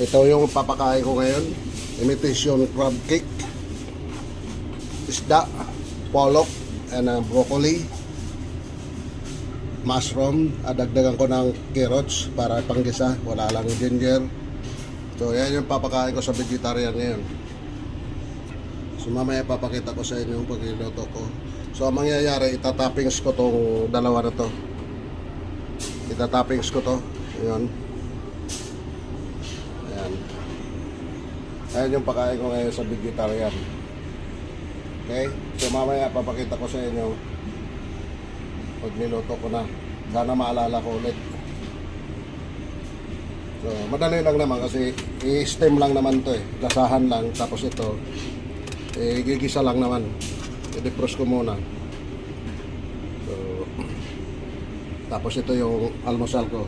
Ito yung papakain ko ngayon. Imitation crab cake, isda, pollock, and broccoli, mushroom. Dagdagan ko ng carrots para panggisa. Wala lang ginger. So yan yung papakain ko sa vegetarian ngayon. So mamaya papakita ko sa inyo yung pagluluto ko. So ang mangyayari, itatoppings ko tong dalawa na to. Itatoppings ko to. Ayan. Ayan. Ayan yung pakain ko ngayon sa vegetarian. Okay? So mamaya papakita ko sa inyo pag niluto ko na. Sana maalala ko ulit. So madali lang naman kasi i-steam lang naman to eh. Gasahan lang. Tapos ito gigisa lang naman. I-defrost ko muna. So tapos ito yung almusal ko.